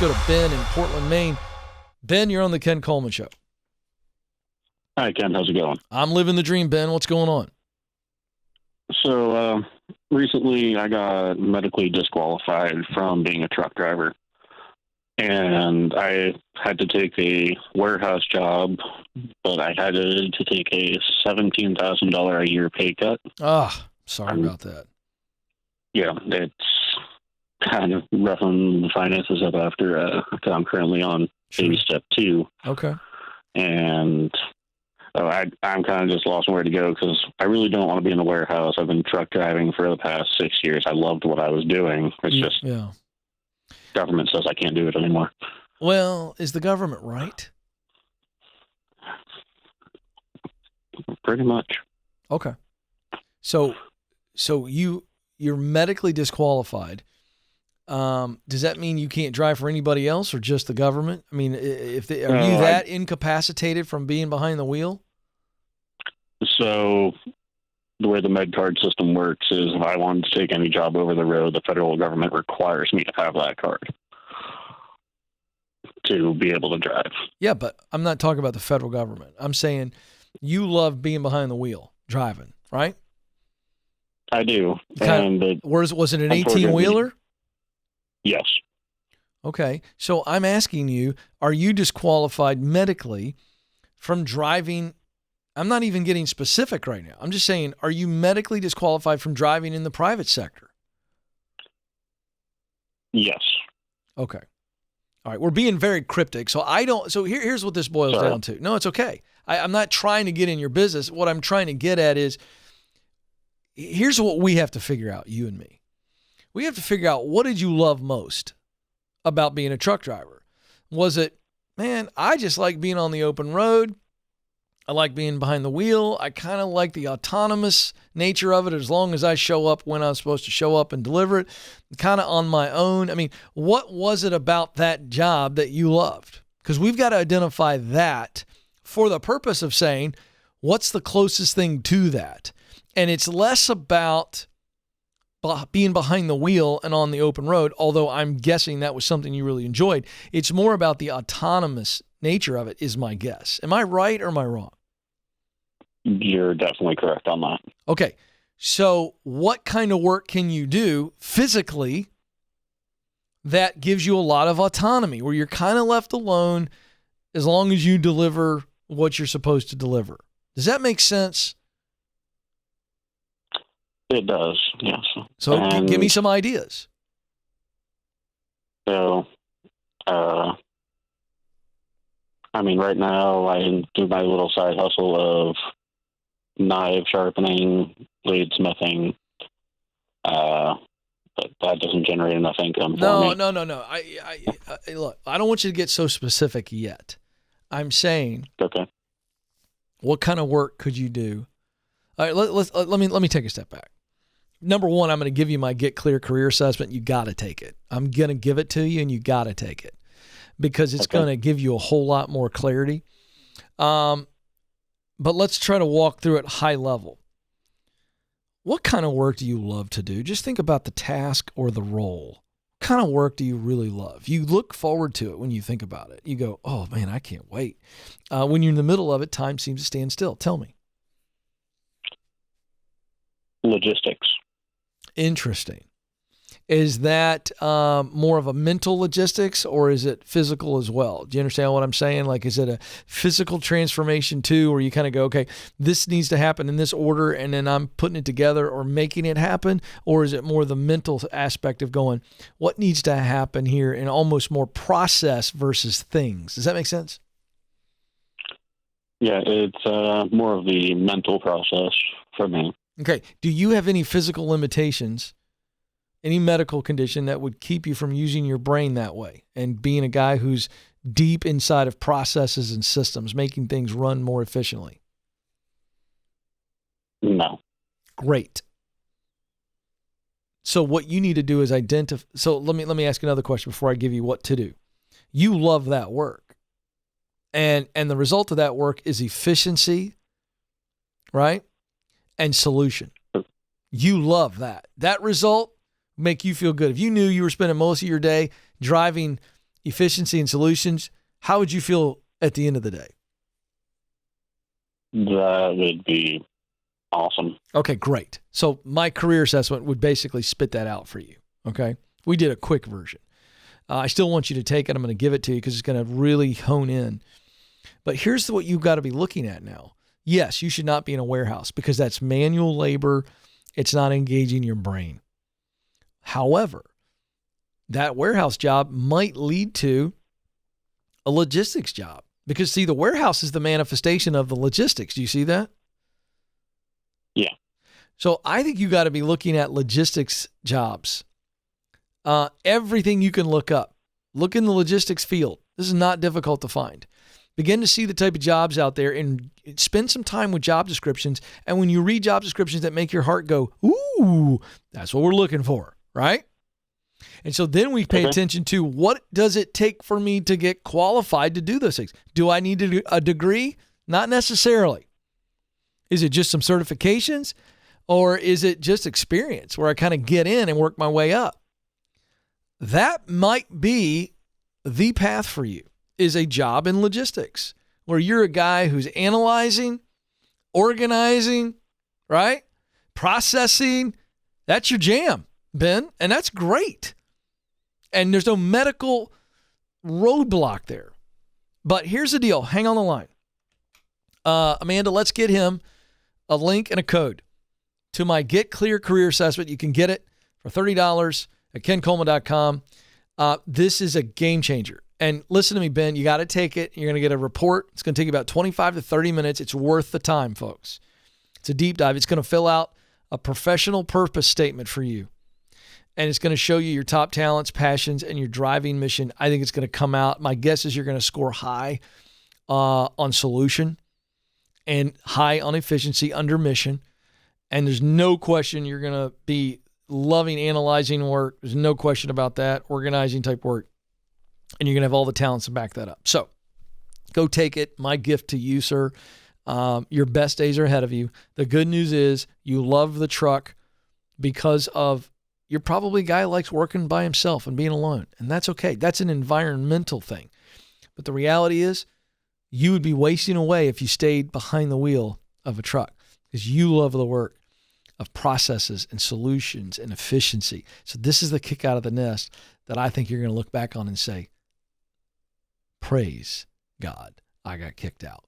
go to Ben in Portland, Maine. Ben, you're on the Ken Coleman Show. Hi, Ken. How's it going? I'm living the dream, Ben. What's going on? So, recently I got medically disqualified from being a truck driver. And I had to take a warehouse job, but I had to take a $17,000 a year pay cut. Sorry about that. Yeah, it's kind of roughing the finances up after I'm currently on baby step 2. Okay. And I'm kind of just lost where to go because I really don't want to be in the warehouse. I've been truck driving for the past 6 years. I loved what I was doing. It's government says I can't do it anymore. Well, is the government right? Pretty much. Okay. So you're medically disqualified. Does that mean you can't drive for anybody else or just the government? I mean, are you that incapacitated from being behind the wheel? So the way the med card system works is if I wanted to take any job over the road, the federal government requires me to have that card to be able to drive. Yeah, but I'm not talking about the federal government. I'm saying you love being behind the wheel, driving, right? I do. Was it an 18-wheeler? Yes. Okay. So I'm asking you, are you disqualified medically from driving? I'm not even getting specific right now. I'm just saying, are you medically disqualified from driving in the private sector? Yes. Okay. All right. We're being very cryptic. So here's what this boils down to. No, it's okay. I'm not trying to get in your business. What I'm trying to get at is, here's what we have to figure out, you and me. We have to figure out, what did you love most about being a truck driver? Was it, man, I just like being on the open road. I like being behind the wheel. I kind of like the autonomous nature of it as long as I show up when I'm supposed to show up and deliver it, kind of on my own. I mean, what was it about that job that you loved? Because we've got to identify that for the purpose of saying, what's the closest thing to that? And it's less about being behind the wheel and on the open road, although I'm guessing that was something you really enjoyed. It's more about the autonomous nature of it, is my guess. Am I right or am I wrong? You're definitely correct on that. Okay. So what kind of work can you do physically that gives you a lot of autonomy, where you're kind of left alone as long as you deliver what you're supposed to deliver? Does that make sense? It does, yes. So give me some ideas. So, right now I do my little side hustle of knife sharpening, blade smithing, but that doesn't generate enough income for me. No. Look, I don't want you to get so specific yet. I'm saying, okay, what kind of work could you do? All right, let me take a step back. Number one, I'm going to give you my Get Clear career assessment. You got to take it. I'm going to give it to you, and you got to take it because it's going to give you a whole lot more clarity. But let's try to walk through it high level. What kind of work do you love to do? Just think about the task or the role. What kind of work do you really love? You look forward to it when you think about it. You go, oh, man, I can't wait. When you're in the middle of it, time seems to stand still. Tell me. Logistics. Interesting. Is that more of a mental logistics, or is it physical as well? Do you understand what I'm saying? Like, is it a physical transformation too, where you kind of go, okay, this needs to happen in this order, and then I'm putting it together or making it happen? Or is it more the mental aspect of going, what needs to happen here, and almost more process versus things? Does that make sense? Yeah, it's more of the mental process for me. Okay. Do you have any physical limitations, any medical condition that would keep you from using your brain that way and being a guy who's deep inside of processes and systems, making things run more efficiently? No. Great. So what you need to do is identify. So let me ask you another question before I give you what to do. You love that work. And the result of that work is efficiency, right? And solution. You love that. That result make you feel good. If you knew you were spending most of your day driving, efficiency, and solutions, how would you feel at the end of the day? That would be awesome. Okay, great. So my career assessment would basically spit that out for you, okay? We did a quick version. I still want you to take it. I'm going to give it to you because it's going to really hone in. But here's what you've got to be looking at now. Yes, you should not be in a warehouse because that's manual labor. It's not engaging your brain. However, that warehouse job might lead to a logistics job because, see, the warehouse is the manifestation of the logistics. Do you see that? Yeah. So I think you got to be looking at logistics jobs. Everything you can look up. Look in the logistics field. This is not difficult to find. Begin to see the type of jobs out there and spend some time with job descriptions. And when you read job descriptions that make your heart go, ooh, that's what we're looking for, right? And so then we pay attention to what does it take for me to get qualified to do those things? Do I need a degree? Not necessarily. Is it just some certifications or is it just experience where I kind of get in and work my way up? That might be the path for you, is a job in logistics where you're a guy who's analyzing, organizing, right? Processing. That's your jam, Ben, and that's great. And there's no medical roadblock there. But here's the deal. Hang on the line. Amanda, let's get him a link and a code to my Get Clear Career Assessment. You can get it for $30 at kencoleman.com. This is a game changer. And listen to me, Ben, you got to take it. You're going to get a report. It's going to take you about 25 to 30 minutes. It's worth the time, folks. It's a deep dive. It's going to fill out a professional purpose statement for you. And it's going to show you your top talents, passions, and your driving mission. I think it's going to come out. My guess is you're going to score high on solution and high on efficiency under mission. And there's no question you're going to be loving analyzing work. There's no question about that. Organizing type work. And you're going to have all the talents to back that up. So go take it. My gift to you, sir. Your best days are ahead of you. The good news is you love the truck because of you're probably a guy who likes working by himself and being alone. And that's okay. That's an environmental thing. But the reality is you would be wasting away if you stayed behind the wheel of a truck because you love the work of processes and solutions and efficiency. So this is the kick out of the nest that I think you're going to look back on and say, praise God, I got kicked out.